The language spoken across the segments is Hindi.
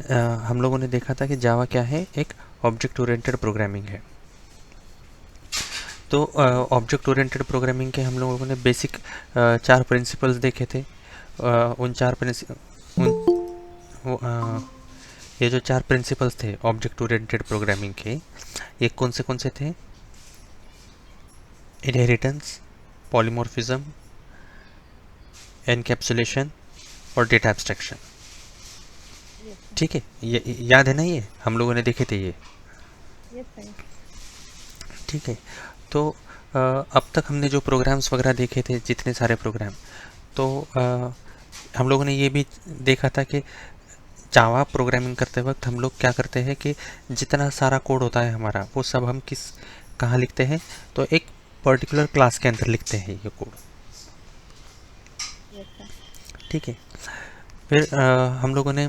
हम लोगों ने देखा था कि जावा क्या है, एक ऑब्जेक्ट ओरिएंटेड प्रोग्रामिंग है। तो ऑब्जेक्ट ओरिएंटेड प्रोग्रामिंग के हम लोगों ने बेसिक 4 प्रिंसिपल्स देखे थे। उन चार उन वो, ये जो 4 प्रिंसिपल्स थे ऑब्जेक्ट ओरिएंटेड प्रोग्रामिंग के, ये कौन से थे? इनहेरिटेंस, पॉलीमॉर्फिज्म, एनकैप्सुलेशन और डेटा एब्स्ट्रैक्शन। Yes sir. ठीक है, ये याद है ना, ये हम लोगों ने देखे थे ये। Yes sir. ठीक है, तो अब तक हमने जो प्रोग्राम्स वगैरह देखे थे, जितने सारे प्रोग्राम, तो हम लोगों ने ये भी देखा था कि जावा प्रोग्रामिंग करते वक्त हम लोग क्या करते हैं कि जितना सारा कोड होता है हमारा, वो सब हम कहाँ लिखते हैं? तो एक पर्टिकुलर क्लास के अंदर लिखते हैं ये कोड। Yes sir. ठीक है, फिर हम लोगों ने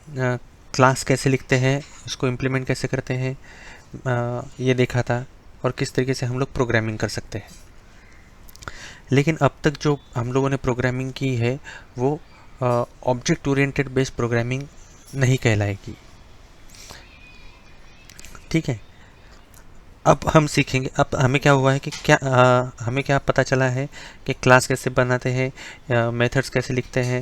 क्लास कैसे लिखते हैं, उसको इम्प्लीमेंट कैसे करते हैं, ये देखा था, और किस तरीके से हम लोग प्रोग्रामिंग कर सकते हैं। लेकिन अब तक जो हम लोगों ने प्रोग्रामिंग की है, वो ऑब्जेक्ट ओरिएंटेड बेस्ड प्रोग्रामिंग नहीं कहलाएगी। ठीक है, अब हम सीखेंगे। अब हमें क्या हुआ है कि हमें क्या पता चला है कि क्लास कैसे बनाते हैं, मेथड्स कैसे लिखते हैं,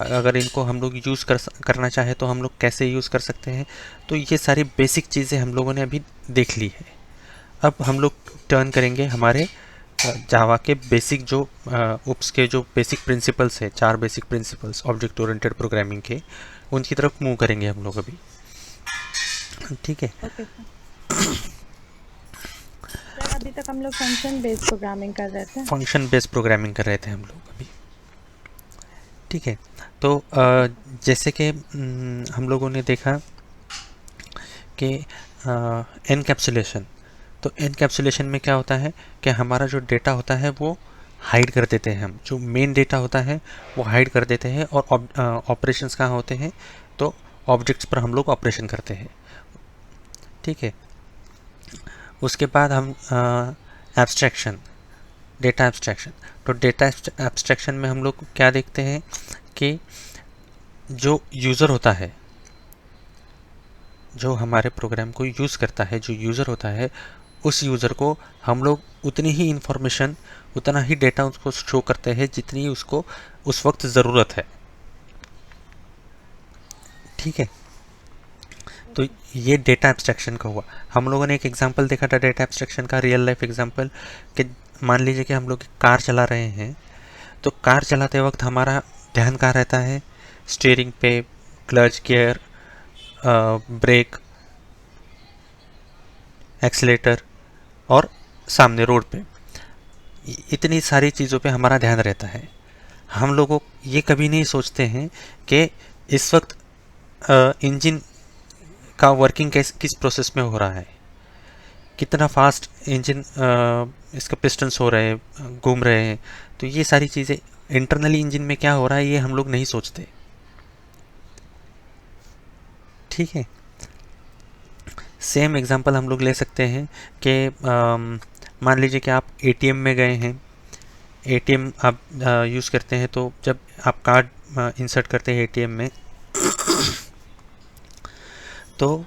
अगर इनको हम लोग यूज़ करना चाहे तो हम लोग कैसे यूज़ कर सकते हैं। तो ये सारी बेसिक चीज़ें हम लोगों ने अभी देख ली है। अब हम लोग टर्न करेंगे हमारे जावा के बेसिक जो उप्स के जो बेसिक प्रिंसिपल्स है, 4 basic principles object oriented programming के, उनकी तरफ मूव करेंगे हम लोग अभी। ठीक है, ओके सर। सर अभी तक हम लोग फंक्शन बेस्ड प्रोग्रामिंग कर रहे थे। फंक्शन बेस्ड प्रोग्रामिंग कर रहे थे हम लोग अभी। ठीक है, तो ओके सर। जैसे कि हम लोगों ने देखा कि एनकैप्सुलेशन। तो एनकैप्सुलेशन में क्या होता है कि हमारा जो डेटा होता है वो हाइड कर देते हैं हम, जो मेन डेटा होता है वो हाइड कर देते हैं, और ऑपरेशंस कहाँ होते हैं? तो ऑब्जेक्ट्स पर हम लोग ऑपरेशन करते हैं। ठीक है, उसके बाद हम एब्स्ट्रैक्शन, डेटा एब्स्ट्रैक्शन। तो डेटा एब्स्ट्रैक्शन में हम लोग क्या देखते हैं कि जो यूज़र होता है, जो हमारे प्रोग्राम को यूज़ करता है, जो यूज़र होता है, उस यूज़र को हम लोग उतनी ही इंफॉर्मेशन, उतना ही डेटा उसको शो करते हैं जितनी उसको उस वक्त ज़रूरत है। ठीक है, तो ओके। ये डेटा एब्स्ट्रैक्शन का हुआ। हम लोगों ने एक एग्जांपल देखा था डेटा एब्स्ट्रैक्शन का, रियल लाइफ एग्जांपल, कि मान लीजिए कि हम लोग कार चला रहे हैं। तो कार चलाते वक्त हमारा ध्यान कहाँ रहता है? स्टीयरिंग पे, क्लच, गियर, ब्रेक, एक्सीलेटर, और सामने रोड पे। इतनी सारी चीज़ों पे हमारा ध्यान रहता है। हम लोगों ये कभी नहीं सोचते हैं कि इस वक्त इंजन का वर्किंग किस प्रोसेस में हो रहा है, कितना फास्ट इंजन, इसका पिस्टन्स हो रहे हैं, घूम रहे हैं। तो ये सारी चीज़ें इंटरनली इंजन में क्या हो रहा है, ये हम लोग नहीं सोचते। ठीक है, सेम एग्जांपल हम लोग ले सकते हैं कि मान लीजिए कि आप एटीएम में गए हैं। एटीएम आप यूज़ करते हैं, तो जब आप कार्ड इंसर्ट करते हैं एटीएम में, तो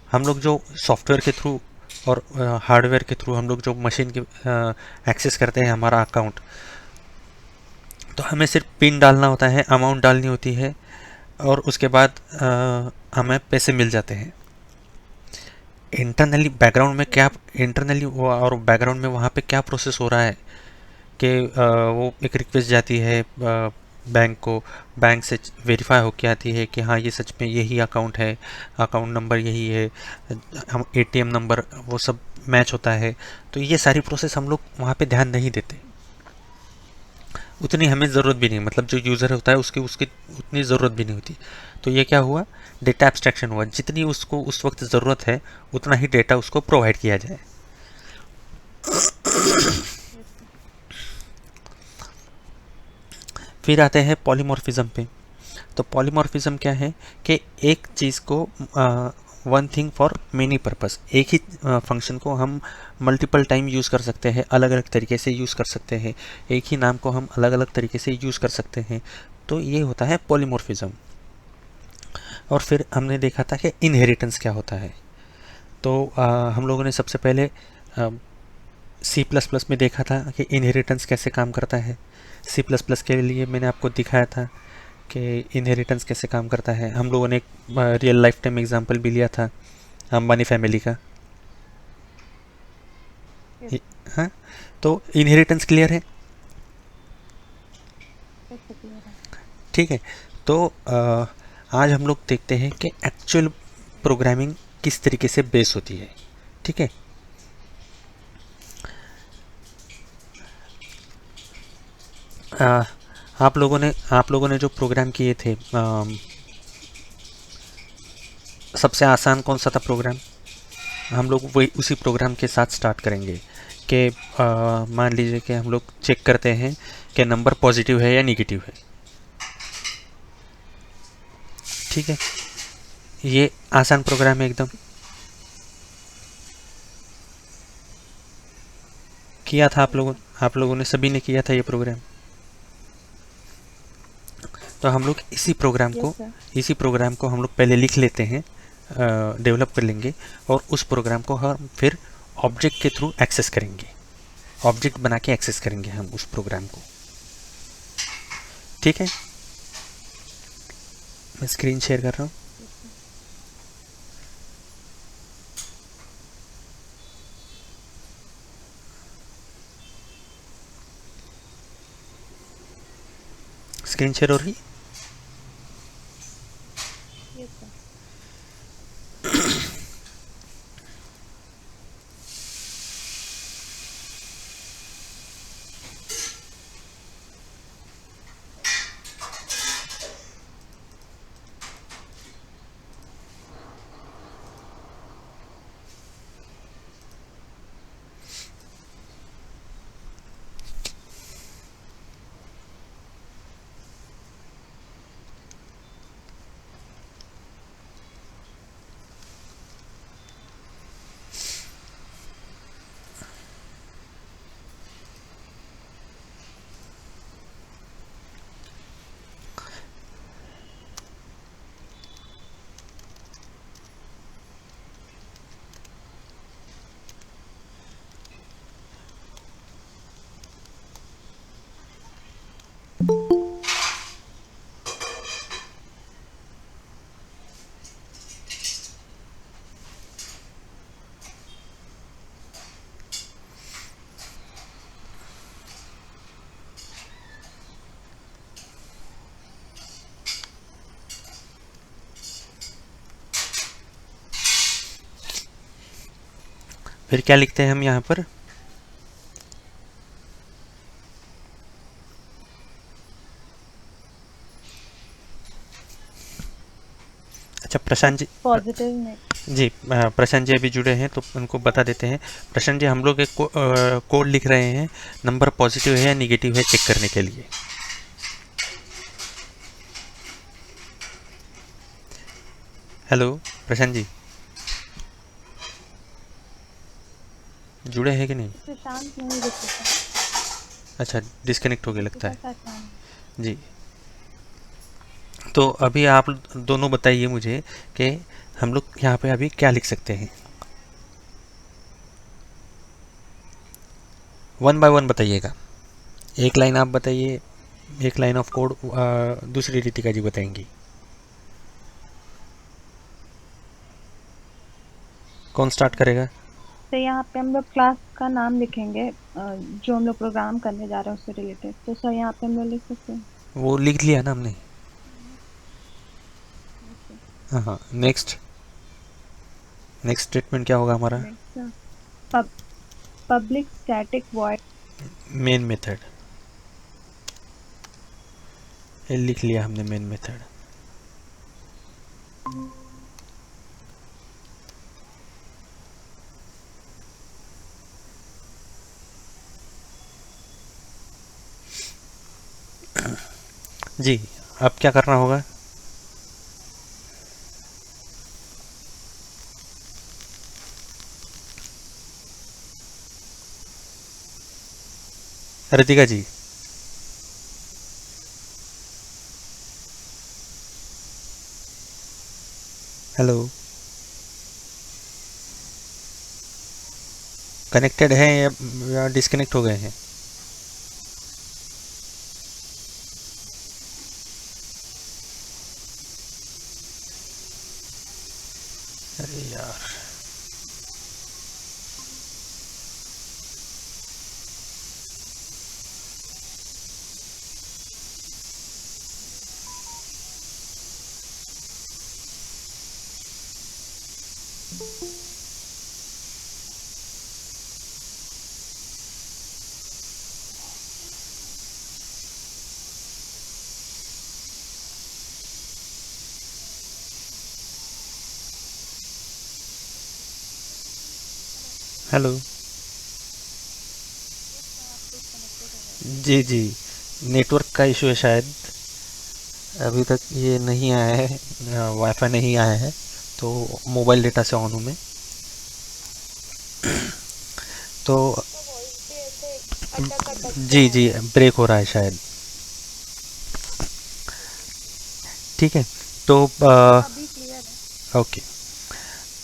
हम लोग जो सॉफ्टवेयर के थ्रू और हार्डवेयर के थ्रू हम लोग जो मशीन के एक्सेस करते हैं हमारा अकाउंट, तो हमें सिर्फ पिन डालना होता है, अमाउंट डालनी होती है, और उसके बाद हमें पैसे मिल जाते हैं। इंटरनली बैकग्राउंड में क्या, इंटरनली और बैकग्राउंड में वहाँ पे क्या प्रोसेस हो रहा है कि वो एक रिक्वेस्ट जाती है बैंक को, बैंक से वेरीफाई होके आती है कि हाँ ये सच में यही अकाउंट है, अकाउंट नंबर यही है, हम एटीएम नंबर वो सब मैच होता है। तो ये सारी प्रोसेस हम लोग वहाँ पे ध्यान नहीं देते, उतनी हमें ज़रूरत भी नहीं, मतलब जो यूज़र होता है उसकी उसकी उतनी ज़रूरत भी नहीं होती। तो ये क्या हुआ? डेटा एब्स्ट्रैक्शन हुआ, जितनी उसको उस वक्त ज़रूरत है उतना ही डेटा उसको प्रोवाइड किया जाए। Yes sir. फिर आते हैं पॉलीमॉर्फिज्म पे। तो पॉलीमॉर्फिज्म क्या है कि एक चीज़ को, one thing for many purpose, एक ही फंक्शन को हम मल्टीपल टाइम यूज़ कर सकते हैं, अलग अलग तरीके से यूज़ कर सकते हैं, एक ही नाम को हम अलग अलग तरीके से यूज़ कर सकते हैं। तो ये होता है पॉलीमॉर्फिज्म। और फिर हमने देखा था कि इनहेरिटेंस क्या होता है। तो हम लोगों ने सबसे पहले सी प्लस प्लस में देखा था कि इनहेरिटेंस कैसे काम करता है। सी प्लस प्लस के लिए मैंने आपको दिखाया था कि इनहेरिटेंस कैसे काम करता है। हम लोगों ने एक रियल लाइफ टाइम एग्जांपल भी लिया था अंबानी फैमिली का। यस हाँ, तो इनहेरिटेंस क्लियर है। यस क्लियर है। ठीक है। तो आज हम लोग देखते हैं कि एक्चुअल प्रोग्रामिंग किस तरीके से बेस होती है। ठीक है। आ, आप लोगों ने जो प्रोग्राम किए थे, सबसे आसान कौन सा था प्रोग्राम? हम लोग वही उसी प्रोग्राम के साथ स्टार्ट करेंगे कि मान लीजिए कि हम लोग चेक करते हैं कि नंबर पॉजिटिव है या निगेटिव है। ठीक है, ये आसान प्रोग्राम है एकदम। किया था यस सर। आप लोगों ने सभी ने किया था ये प्रोग्राम। तो हम लोग यस सर। इसी प्रोग्राम को हम लोग पहले लिख लेते हैं, डेवलप कर लेंगे, और उस प्रोग्राम को हम फिर ऑब्जेक्ट के थ्रू एक्सेस करेंगे। ऑब्जेक्ट बना के एक्सेस करेंगे हम उस प्रोग्राम को। ठीक है, मैं स्क्रीन शेयर कर रहा हूँ। Yes sir. स्क्रीन शेयर हो रही है। Yes sir. फिर क्या लिखते हैं हम यहाँ पर? अच्छा, प्रशांत जी। पॉजिटिव नहीं। जी, प्रशांत जी अभी जुड़े हैं तो उनको बता देते हैं। प्रशांत जी, हम लोग एक कोड लिख रहे हैं, नंबर पॉजिटिव है या निगेटिव है चेक करने के लिए। हेलो प्रशांत जी, जुड़े हैं कि नहीं? प्रशांत नहीं दिख रहा। अच्छा, डिस्कनेक्ट हो गया लगता इधर है। का काम। जी, तो अभी आप दोनों बताइए मुझे कि हम लोग यहाँ पे अभी क्या लिख सकते हैं। वन बाय वन बताइएगा। एक लाइन आप बताइए, एक लाइन ऑफ कोड दूसरी रितिका जी बताएंगी। कौन स्टार्ट करेगा? तो यहाँ पे हम लोग क्लास का नाम लिखेंगे, जो हम लोग प्रोग्राम करने जा रहे हैं उससे रिलेटेड। तो सर यहाँ पे हम लोग लिख सकते हैं। वो लिख लिया ना हमने। Yes sir. हाँ हाँ, नेक्स्ट। नेक्स्ट स्टेटमेंट क्या होगा हमारा? Next sir, public static void. Main method. ये लिख लिया हमने, मेन मेथड। जी, अब क्या करना होगा? रितिका जी, हेलो, कनेक्टेड हैं या डिस्कनेक्ट हो गए हैं? अरे यार, हेलो। डिस्कनेक्टेड हो गए थे। जी जी, नेटवर्क का इशू है शायद। अभी तक ये नहीं आया है, वाईफाई नहीं आया है, तो मोबाइल डेटा से ऑन हूँ मैं। तो आपका वॉइस भी ऐसे अटक अटक के जी आ जी, रहा है। ब्रेक हो रहा है शायद। ठीक है। तो अभी क्लियर है। ओके,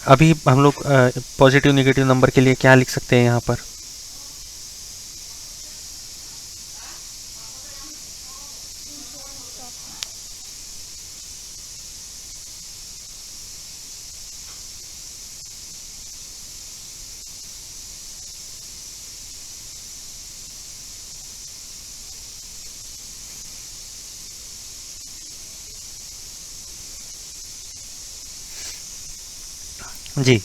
अभी हम लोग पॉजिटिव नेगेटिव नंबर के लिए क्या लिख सकते हैं यहाँ पर? इंश्योरेंस स्टॉप में। जी,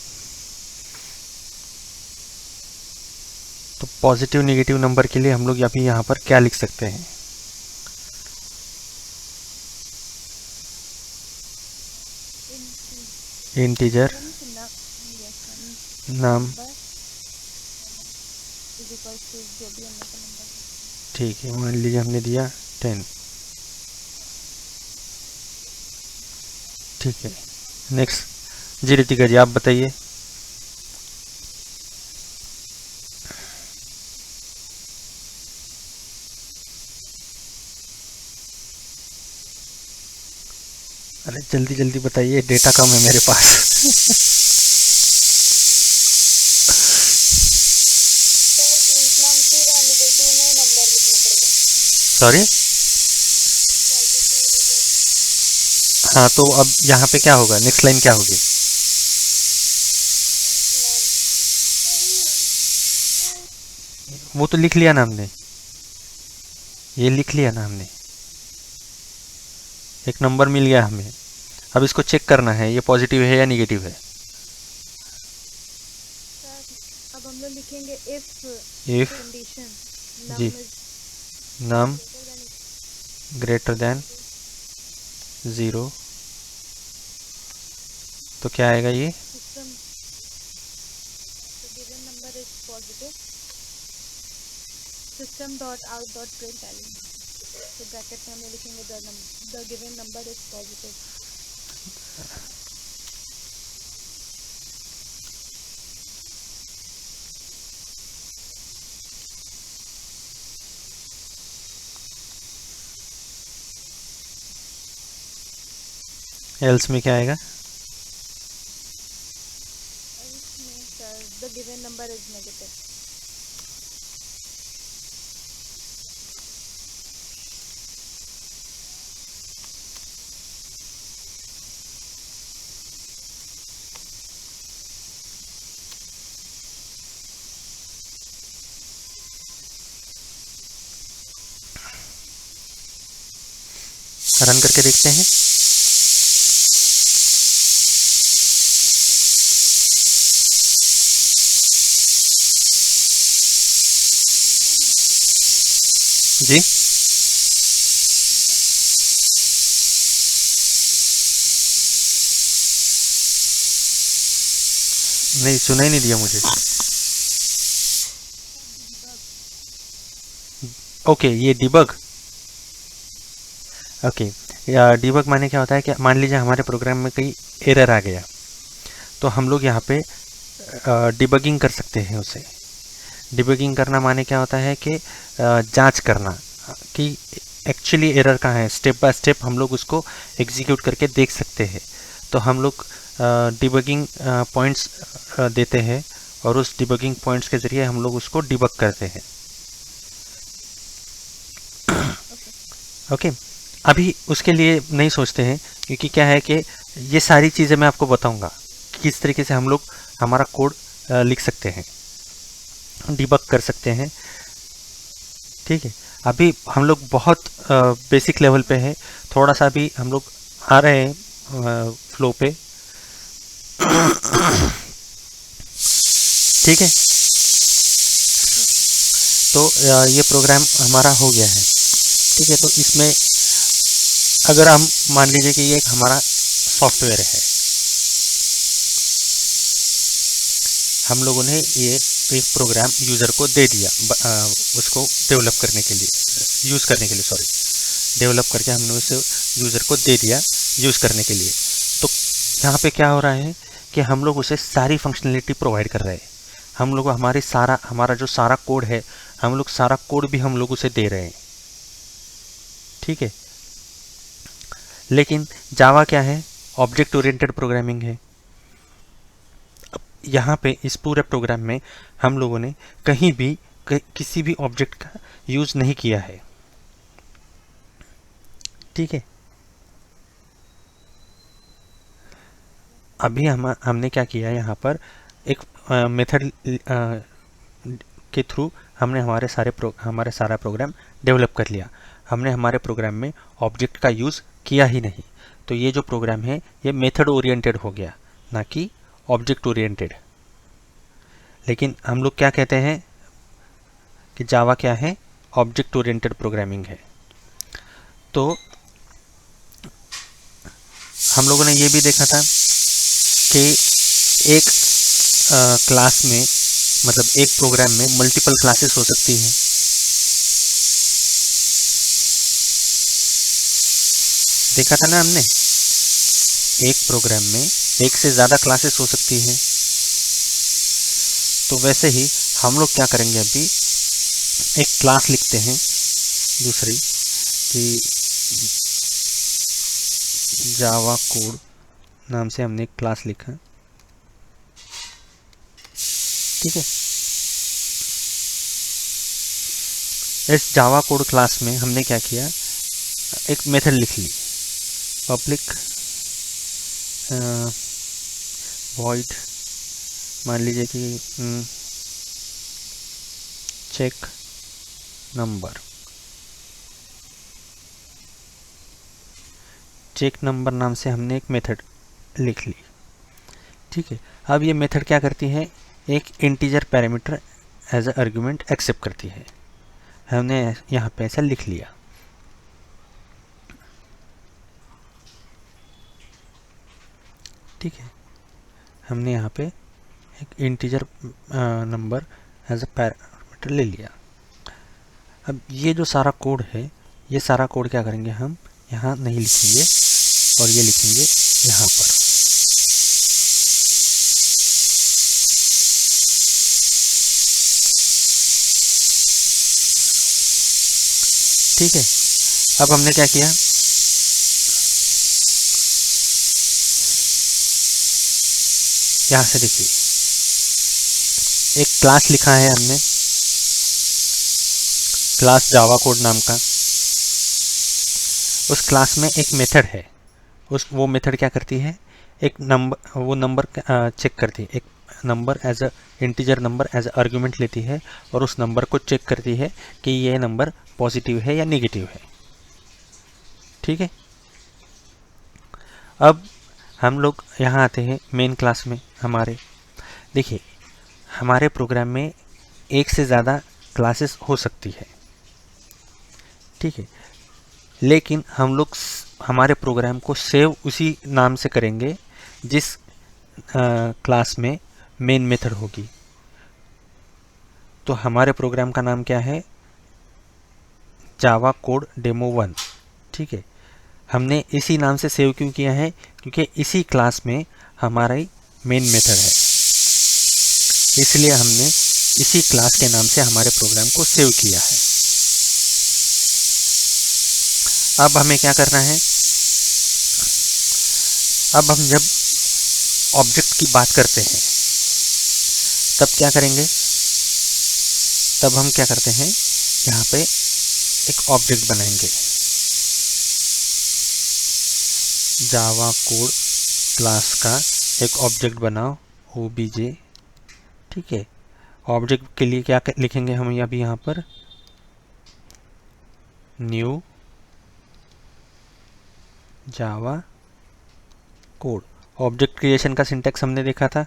तो पॉजिटिव नेगेटिव नंबर के लिए हम लोग अभी यहाँ पर क्या लिख सकते हैं? इंटीजर इंटीजर्स यस नाम, नंबर इज इक्वल्स टू जो भी हम लोग का नंबर है। ठीक है, मान लीजिए हमने दिया 10। ठीक है, नेक्स्ट। जी रितिका जी, आप बताइए। अरे जल्दी जल्दी बताइए, डेटा कम है मेरे पास। सर इंट फिर नेगेटिव में नंबर लिखना पड़ेगा। सॉरी। पॉजिटिव नेगेटिव हाँ, तो अब यहाँ पे क्या होगा, नेक्स्ट लाइन क्या होगी? नाम। वो तो लिख लिया ना हमने, ये लिख लिया ना हमने, एक नंबर मिल गया हमें। अब इसको चेक करना है ये पॉजिटिव है या निगेटिव है। सर अब हम लोग लिखेंगे इफ इफ, कंडीशन जी, num is num greater than greater equal than to 0, तो क्या आएगा ये? System the given number is positive system dot out dot print element. तो ब्रैकेट में हम लोग लिखेंगे the given number is positive. Else में क्या आएगा? एल्स में sir the given number is negative. Run करके देखते हैं। जी, नहीं, सुनाई नहीं दिया मुझे। ओके, ये डिबग। ओके, या डिबग माने क्या होता है कि मान लीजिए हमारे प्रोग्राम में कहीं एरर आ गया, तो हम लोग यहाँ पे डिबगिंग कर सकते हैं उसे। डिबगिंग करना माने क्या होता है कि जांच करना कि एक्चुअली एरर कहाँ है, स्टेप बाय स्टेप हम लोग उसको एग्जीक्यूट करके देख सकते हैं। तो हम लोग डिबगिंग पॉइंट्स देते हैं और उस डिबगिंग पॉइंट्स के ज़रिए हम लोग उसको डिबग करते हैं। ओके। ओके, अभी उसके लिए नहीं सोचते हैं, क्योंकि क्या है कि ये सारी चीज़ें मैं आपको बताऊंगा कि किस तरीके से हम लोग हमारा कोड लिख सकते हैं, डिबग कर सकते हैं। ठीक है, अभी हम लोग बहुत बेसिक लेवल पे है, थोड़ा सा भी हम लोग आ रहे हैं फ्लो पे। ठीक है, तो ये प्रोग्राम हमारा हो गया है। ठीक है, तो इसमें अगर हम मान लीजिए कि ये एक हमारा सॉफ्टवेयर है, हम लोगों ने ये एक प्रोग्राम यूज़र को दे दिया उसको डेवलप करने के लिए, यूज़ करने के लिए, सॉरी, डेवलप करके हमने उसे यूज़र को दे दिया यूज़ करने के लिए। तो यहाँ पे क्या हो रहा है कि हम लोग उसे सारी फंक्शनलिटी प्रोवाइड कर रहे हैं। हम लोग हमारा जो सारा कोड है, हम लोग सारा कोड भी हम लोग उसे दे रहे हैं। ठीक है, लेकिन जावा क्या है, ऑब्जेक्ट ओरिएंटेड प्रोग्रामिंग है। यहाँ पे इस पूरे प्रोग्राम में हम लोगों ने कहीं भी किसी भी ऑब्जेक्ट का यूज़ नहीं किया है। ठीक है, अभी हमने क्या किया है, यहाँ पर एक मेथड के थ्रू हमने हमारे सारा प्रोग्राम डेवलप कर लिया। हमने हमारे प्रोग्राम में ऑब्जेक्ट का यूज़ किया ही नहीं। तो ये जो प्रोग्राम है ये मेथड ओरिएंटेड हो गया, ना कि ऑब्जेक्ट ओरिएंटेड। लेकिन हम लोग क्या कहते हैं कि जावा क्या है, ऑब्जेक्ट ओरिएंटेड प्रोग्रामिंग है। तो हम लोगों ने ये भी देखा था कि एक क्लास में, मतलब एक प्रोग्राम में मल्टीपल क्लासेस हो सकती हैं। देखा था ना हमने, एक प्रोग्राम में एक से ज़्यादा क्लासेस हो सकती हैं। तो वैसे ही हम लोग क्या करेंगे, अभी एक क्लास लिखते हैं दूसरी, कि जावा कोड नाम से हमने एक क्लास लिखा। ठीक है, इस जावा कोड क्लास में हमने क्या किया, एक मेथड लिख ली, पब्लिक वॉइड, मान लीजिए कि चेक नंबर, चेक नंबर नाम से हमने एक मेथड लिख ली। ठीक है, अब ये मेथड क्या करती है, एक integer parameter as a argument accept करती है। हमने यहाँ पे ऐसा लिख लिया। ठीक है, हमने यहाँ पे एक integer number as a parameter ले लिया। अब ये जो सारा कोड है, ये सारा कोड क्या करेंगे, हम यहाँ नहीं लिखेंगे और ये लिखेंगे यहाँ पर। ठीक है, अब हमने क्या किया, यहाँ से देखिए एक क्लास लिखा है हमने, क्लास जावा कोड नाम का। उस क्लास में एक मेथड है, वो मेथड क्या करती है, एक नंबर, वो नंबर चेक करती है, एक number as a integer number as a argument लेती है और उस नंबर को चेक करती है कि ये नंबर पॉजिटिव है या नेगेटिव है। ठीक है, अब हम लोग यहाँ आते हैं मेन क्लास में हमारे। देखिए, हमारे प्रोग्राम में एक से ज़्यादा क्लासेस हो सकती है। ठीक है, लेकिन हम लोग हमारे प्रोग्राम को सेव उसी नाम से करेंगे जिस क्लास में मेन मेथड होगी। तो हमारे प्रोग्राम का नाम क्या है, जावा कोड डेमो 1। ठीक है, हमने इसी नाम से सेव क्यों किया है, क्योंकि इसी क्लास में हमारा मेन मेथड है, इसलिए हमने इसी क्लास के नाम से हमारे प्रोग्राम को सेव किया है। अब हमें क्या करना है, अब हम जब ऑब्जेक्ट की बात करते हैं तब क्या करेंगे, तब हम क्या करते हैं, यहाँ पे एक ऑब्जेक्ट बनाएंगे। जावा कोड क्लास का एक ऑब्जेक्ट बनाओ ओबीजे। ठीक है, ऑब्जेक्ट के लिए क्या लिखेंगे हम अभी यहाँ पर, new Java code. Object creation का सिंटैक्स हमने देखा था।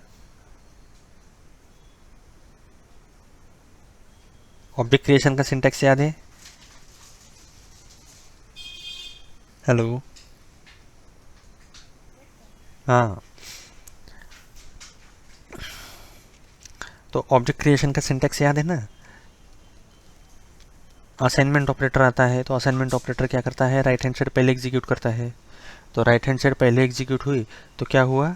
ऑब्जेक्ट क्रिएशन का सिंटैक्स याद है? हेलो, हाँ, तो ऑब्जेक्ट क्रिएशन का सिंटैक्स याद है ना। असाइनमेंट ऑपरेटर आता है, तो असाइनमेंट ऑपरेटर क्या करता है, राइट हैंड साइड पहले एग्जीक्यूट करता है। तो राइट हैंड साइड पहले एग्जीक्यूट हुई तो क्या हुआ,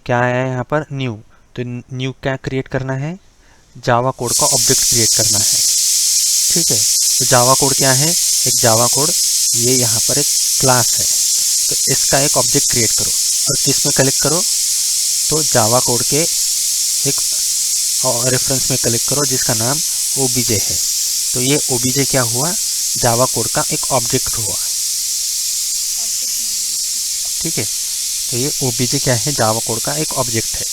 क्या आया यहाँ पर, न्यू। तो न्यू क्या क्रिएट करना है, जावा कोड का ऑब्जेक्ट क्रिएट करना है। ठीक है, तो जावा कोड क्या है, एक जावा कोड, ये यहाँ पर एक क्लास है, तो इसका एक ऑब्जेक्ट क्रिएट करो और किस में कलेक्ट करो, तो जावा कोड के एक रेफरेंस में कलेक्ट करो जिसका नाम ओबीजे है। तो ये ओबीजे क्या हुआ, जावा कोड का एक ऑब्जेक्ट हुआ। ठीक है, तो ये ओबीजे क्या है, जावा कोड का एक ऑब्जेक्ट है।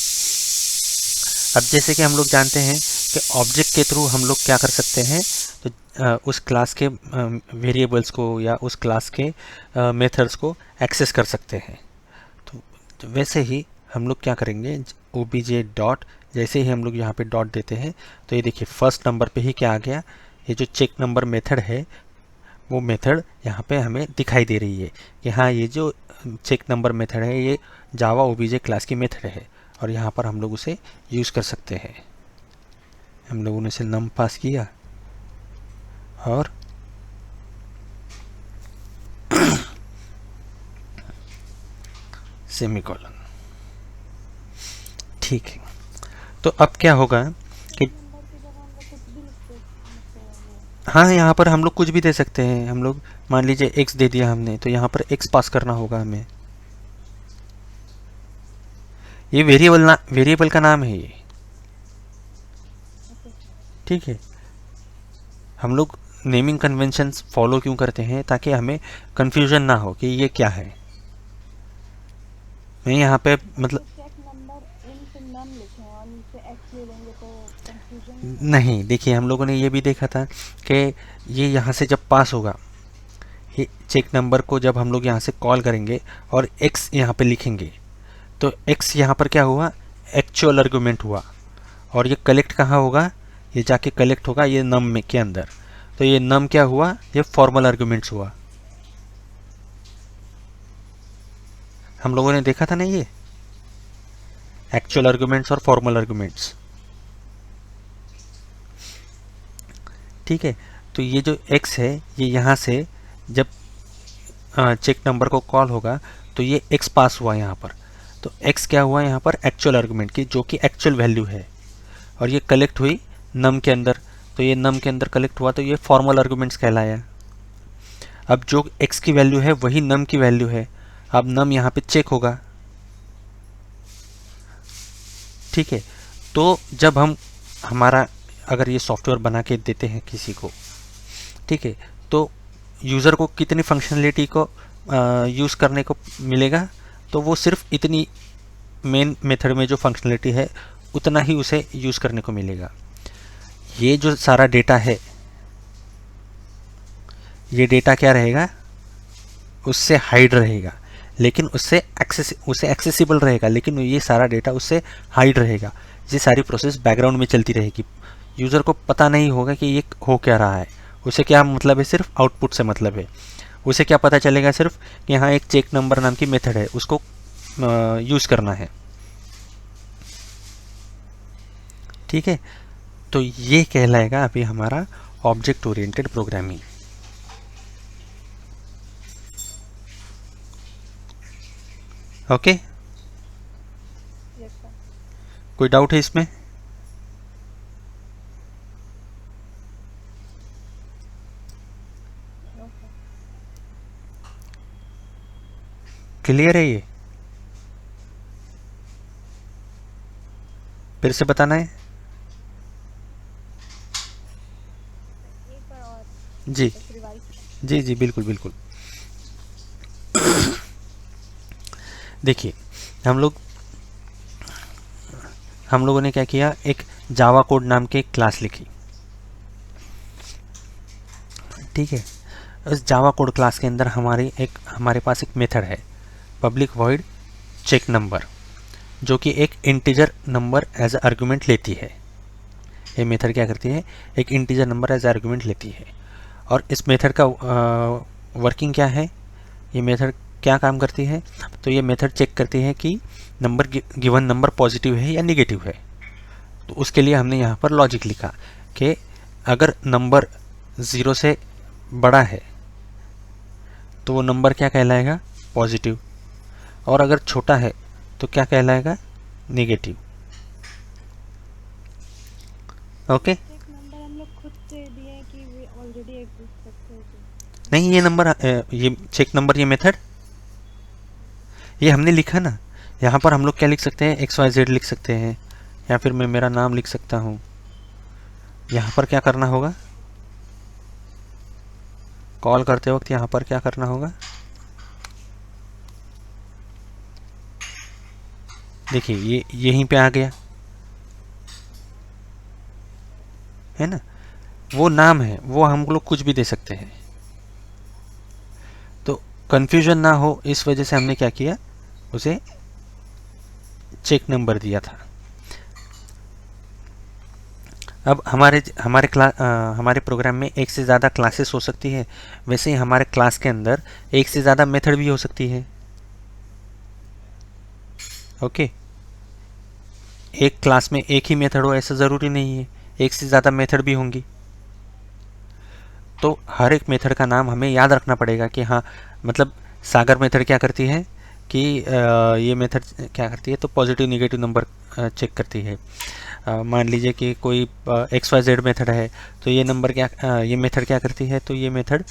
अब जैसे कि हम लोग जानते हैं कि ऑब्जेक्ट के थ्रू हम लोग क्या कर सकते हैं, तो उस क्लास के वेरिएबल्स को या उस क्लास के मेथड्स को एक्सेस कर सकते हैं। तो वैसे ही हम लोग क्या करेंगे, ओबीजे डॉट, जैसे ही हम लोग यहाँ पे डॉट देते हैं तो ये देखिए फर्स्ट नंबर पे ही क्या आ गया, ये जो चेक नंबर मेथड है वो मेथड यहाँ पे हमें दिखाई दे रही है कि हाँ ये जो चेक नंबर मेथड है ये जावा ओबीजे क्लास की मेथड है और यहाँ पर हम लोग उसे यूज़ कर सकते हैं। हम लोगों ने इसे नम पास किया और सेमीकोलन। ठीक है, तो अब क्या होगा कि हाँ यहाँ पर हम लोग कुछ भी दे सकते हैं। हम लोग मान लीजिए x दे दिया हमने, तो यहाँ पर x पास करना होगा हमें। ये वेरिएबल का नाम है ये। ठीक है, हम लोग नेमिंग कन्वेंशंस फॉलो क्यों करते हैं, ताकि हमें कंफ्यूजन ना हो कि ये क्या है। मैं यहाँ पे मतलब नहीं, देखिए हम लोगों ने ये भी देखा था कि ये यहाँ से जब पास होगा, ये चेक नंबर को जब हम लोग यहाँ से कॉल करेंगे और x यहाँ पे लिखेंगे, तो x यहाँ पर क्या हुआ, एक्चुअल आर्गुमेंट हुआ। और ये कलेक्ट कहाँ होगा, ये जाके कलेक्ट होगा ये नम में के अंदर। तो ये नम क्या हुआ, ये फॉर्मल आर्गुमेंट्स हुआ। हम लोगों ने देखा था ना ये एक्चुअल आर्गुमेंट्स और फॉर्मल आर्गुमेंट्स। ठीक है, तो ये जो x है ये यहाँ से जब चेक नंबर को कॉल होगा तो ये x पास हुआ यहाँ पर। तो x क्या हुआ यहाँ पर, एक्चुअल आर्गुमेंट की जो कि एक्चुअल वैल्यू है, और ये कलेक्ट हुई नम के अंदर। तो ये नम के अंदर कलेक्ट हुआ तो ये फॉर्मल आर्गुमेंट्स कहलाया। अब जो x की वैल्यू है वही नम की वैल्यू है। अब नम यहाँ पे चेक होगा। ठीक है, तो जब हम हमारा अगर ये सॉफ्टवेयर बना के देते हैं किसी को, ठीक है, तो यूज़र को कितनी फंक्शनलिटी को यूज़ करने को मिलेगा, तो वो सिर्फ इतनी मेन मेथड में जो फंक्शनलिटी है उतना ही उसे यूज़ करने को मिलेगा। ये जो सारा डेटा है, ये डेटा क्या रहेगा, उससे हाइड रहेगा, लेकिन उसे एक्सेसिबल रहेगा, लेकिन ये सारा डेटा उससे हाइड रहेगा। ये सारी प्रोसेस बैकग्राउंड में चलती रहेगी। यूज़र को पता नहीं होगा कि ये हो क्या रहा है। उसे क्या मतलब है, सिर्फ आउटपुट से मतलब है। उसे क्या पता चलेगा, सिर्फ कि यहाँ एक चेक नंबर नाम की मेथड है, उसको यूज़ करना है। ठीक है, तो ये कहलाएगा अभी हमारा ऑब्जेक्ट ओरिएंटेड प्रोग्रामिंग। ओके, कोई डाउट है इसमें? क्लियर है ये? फिर से बताना है? एक बार और जी बस रिवाइज कर। जी जी, बिल्कुल बिल्कुल। देखिए, हम लोग हम लोगों ने क्या किया, एक जावा कोड नाम की एक क्लास लिखी। ठीक है, इस जावा कोड क्लास के अंदर हमारे पास एक मेथड है, पब्लिक वॉइड चेक नंबर, जो कि एक इंटीजर नंबर एज आर्गुमेंट लेती है। ये मेथड क्या करती है, एक इंटीजर नंबर एज आर्गुमेंट लेती है। और इस मेथड का वर्किंग क्या है, ये मेथड क्या काम करती है, तो ये मेथड चेक करती है कि नंबर गिवन नंबर पॉजिटिव है या निगेटिव है। तो उसके लिए हमने यहाँ पर लॉजिक लिखा कि अगर नंबर 0 से बड़ा है तो वो नंबर क्या कहलाएगा, पॉजिटिव, और अगर छोटा है तो क्या कहलाएगा, नेगेटिव। ओके। चेक नंबर हम लोग खुद से दिए हैं कि वे ऑलरेडी एग्जिस्ट करते हैं तो। नहीं, ये नंबर, ये चेक नंबर, ये मेथड, ये हमने लिखा ना। यहाँ पर हम लोग क्या लिख सकते हैं, XYZ लिख सकते हैं, या फिर मैं मेरा नाम लिख सकता हूँ। यहाँ पर क्या करना होगा, कॉल करते वक्त यहाँ पर क्या करना होगा, देखिए ये यहीं पे आ गया है ना। वो नाम है, वो हम लोग कुछ भी दे सकते हैं, तो कंफ्यूजन ना हो इस वजह से हमने क्या किया, उसे चेक नंबर दिया था। अब हमारे प्रोग्राम में एक से ज़्यादा क्लासेस हो सकती है, वैसे ही हमारे क्लास के अंदर एक से ज़्यादा मेथड भी हो सकती है। ओके, एक क्लास में एक ही मेथड हो ऐसा ज़रूरी नहीं है, एक से ज़्यादा मेथड भी होंगी। तो हर एक मेथड का नाम हमें याद रखना पड़ेगा कि हाँ, मतलब सागर मेथड क्या करती है कि ये मेथड क्या करती है, तो पॉजिटिव निगेटिव नंबर चेक करती है। मान लीजिए कि कोई XYZ मेथड है, तो ये नंबर क्या ये मेथड क्या करती है, तो ये मेथड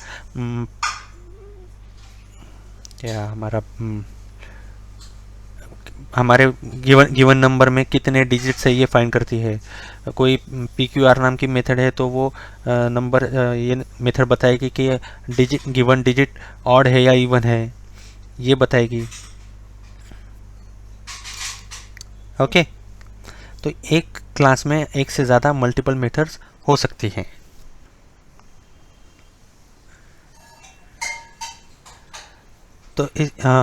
क्या हमारे गिवन नंबर में कितने डिजिट्स है ये फाइंड करती है। कोई PQR नाम की मेथड है, तो वो नंबर ये मेथड बताएगी कि गिवन डिजिट ऑड है या इवन है, ये बताएगी। ओके, तो एक क्लास में एक से ज़्यादा मल्टीपल मेथड्स हो सकती हैं। तो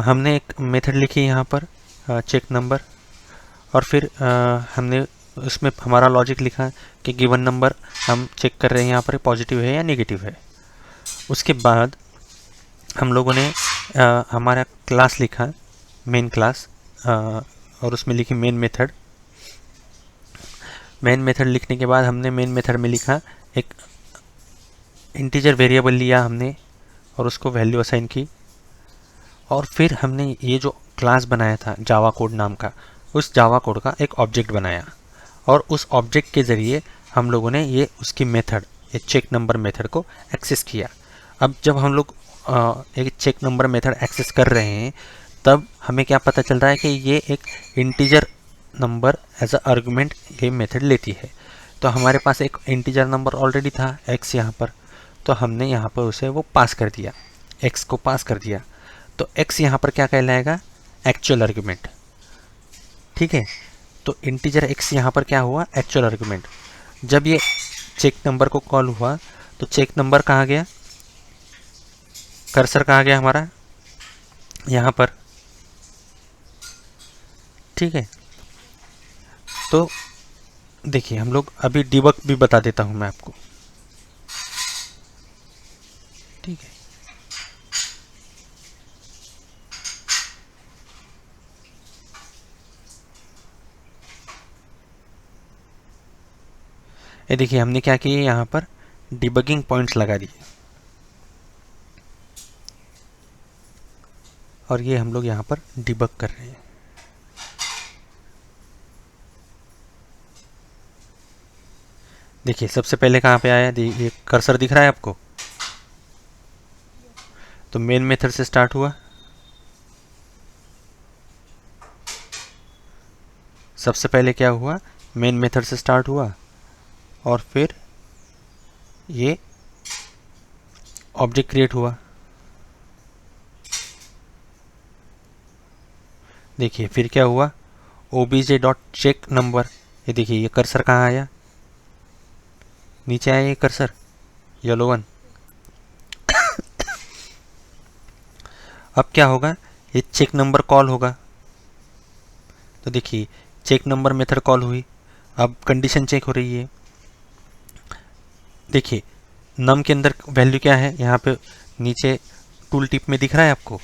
हमने एक मेथड लिखी यहाँ पर चेक नंबर, और फिर हमने उसमें हमारा लॉजिक लिखा कि गिवन नंबर हम चेक कर रहे हैं यहाँ पर पॉजिटिव है या नेगेटिव है। उसके बाद हम लोगों ने हमारा क्लास लिखा, मेन क्लास, और उसमें लिखी मेन मेथड। मेन मेथड लिखने के बाद हमने मेन मेथड में लिखा, एक इंटीजर वेरिएबल लिया हमने और उसको वैल्यू असाइन की। और फिर हमने ये जो क्लास बनाया था जावा कोड नाम का, उस जावा कोड का एक ऑब्जेक्ट बनाया, और उस ऑब्जेक्ट के ज़रिए हम लोगों ने ये उसकी मेथड, ये चेक नंबर मेथड को एक्सेस किया। अब जब हम लोग एक चेक नंबर मेथड एक्सेस कर रहे हैं, तब हमें क्या पता चल रहा है कि ये एक integer number as a argument ये मेथड लेती है। तो हमारे पास एक इंटीजर नंबर ऑलरेडी था x यहाँ पर, तो हमने यहाँ पर उसे वो पास कर दिया, x को पास कर दिया। तो x यहाँ पर क्या कहलाएगा, एक्चुअल आर्गुमेंट। ठीक है, तो इंटीजर x यहाँ पर क्या हुआ, एक्चुअल आर्गुमेंट। जब ये चेक नंबर को कॉल हुआ, तो चेक नंबर कहाँ गया, कर्सर कहाँ गया हमारा, यहाँ पर। ठीक है, तो देखिए हम लोग अभी डिबग भी बता देता हूँ मैं आपको। ठीक है, ये देखिए हमने क्या किया, यहाँ पर डिबगिंग पॉइंट्स लगा दिए, और ये हम लोग यहाँ पर डिबग कर रहे हैं। देखिए सबसे पहले कहाँ पे आया, ये कर्सर दिख रहा है आपको, तो मेन मेथड से स्टार्ट हुआ। सबसे पहले क्या हुआ, मेन मेथड से स्टार्ट हुआ और फिर ये ऑब्जेक्ट क्रिएट हुआ। देखिए फिर क्या हुआ, obj.check नंबर, ये देखिए ये कर्सर कहाँ आया, नीचे आया ये कर्सर येलो वन। अब क्या होगा, ये चेक नंबर कॉल होगा। तो देखिए चेक नंबर मेथड कॉल हुई, अब कंडीशन चेक हो रही है। देखिए नम के अंदर वैल्यू क्या है, यहाँ पे नीचे टूल टिप में दिख रहा है आपको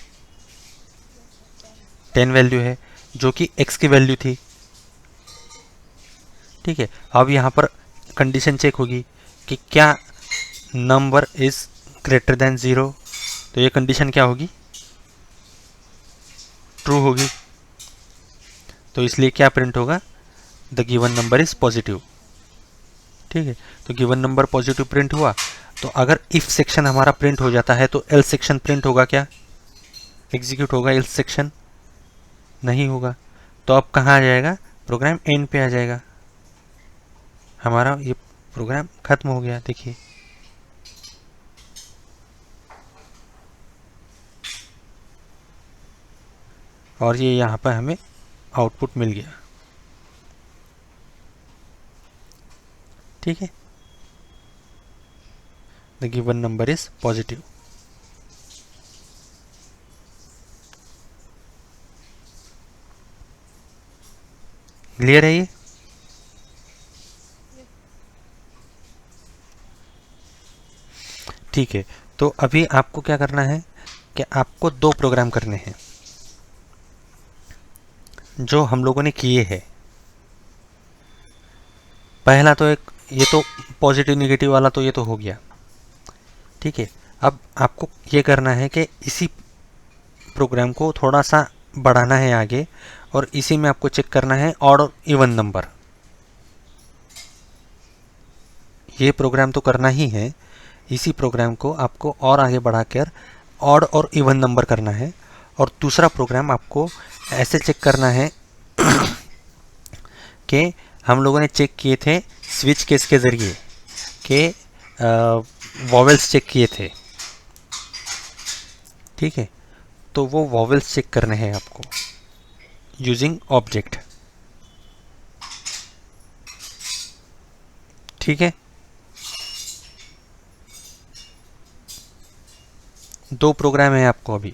10 वैल्यू है जो कि x की वैल्यू थी। ठीक है, अब यहाँ पर कंडीशन चेक होगी कि क्या नंबर इज ग्रेटर देन 0, तो ये कंडीशन क्या होगी, ट्रू होगी। तो इसलिए क्या प्रिंट होगा, the given number is positive. ठीक है, तो गिवन नंबर पॉजिटिव प्रिंट हुआ। तो अगर इफ सेक्शन हमारा प्रिंट हो जाता है तो एल्स सेक्शन प्रिंट होगा क्या, एग्जीक्यूट होगा एल्स सेक्शन, नहीं होगा। तो अब कहाँ आ जाएगा, प्रोग्राम एंड पे आ जाएगा, हमारा ये प्रोग्राम खत्म हो गया। देखिए और ये यहाँ पर हमें आउटपुट मिल गया। ठीक है, the given number is positive. Clear है ये। ठीक है, तो अभी आपको क्या करना है कि आपको दो प्रोग्राम करने हैं जो हम लोगों ने किए हैं। पहला तो एक ये तो पॉजिटिव निगेटिव वाला तो ये तो हो गया। ठीक है, अब आपको ये करना है कि इसी प्रोग्राम को थोड़ा सा बढ़ाना है आगे, और इसी में आपको चेक करना है ऑड और इवन नंबर। ये प्रोग्राम तो करना ही है, इसी प्रोग्राम को आपको और आगे बढ़ाकर ऑड और इवन नंबर करना है। और दूसरा प्रोग्राम आपको ऐसे चेक करना है कि हम लोगों ने चेक किए थे स्विच केस के ज़रिए कि वॉवेल्स चेक किए थे। ठीक है, तो वो वॉवेल्स चेक करने हैं आपको यूजिंग ऑब्जेक्ट। ठीक है, दो प्रोग्राम है आपको अभी।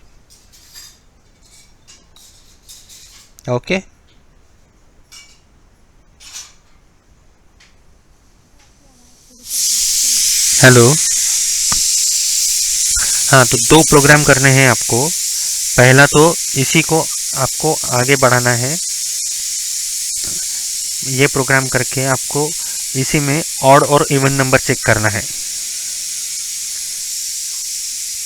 ओके, हेलो, हाँ तो दो प्रोग्राम करने हैं आपको। पहला तो इसी को आपको आगे बढ़ाना है, ये प्रोग्राम करके आपको इसी में ऑड और इवन नंबर चेक करना है।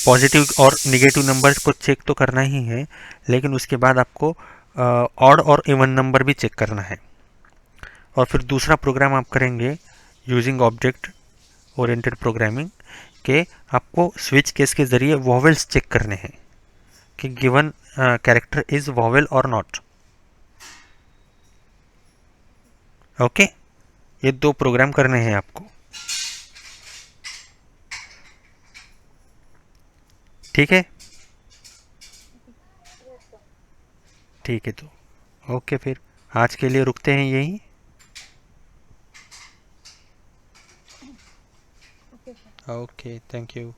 पॉजिटिव और निगेटिव नंबर को चेक तो करना ही है, लेकिन उसके बाद आपको ऑड और इवन नंबर भी चेक करना है। और फिर दूसरा प्रोग्राम आप करेंगे यूजिंग ऑब्जेक्ट ओरिएंटेड प्रोग्रामिंग के आपको स्विच केस के ज़रिए वॉवेल्स चेक करने हैं कि गिवन कैरेक्टर इज वॉवेल और नॉट। ओके, ये दो प्रोग्राम करने हैं आपको। ठीक है, ठीक है, तो ओके, फिर आज के लिए रुकते हैं यहीं। Okay sir. Okay, thank you.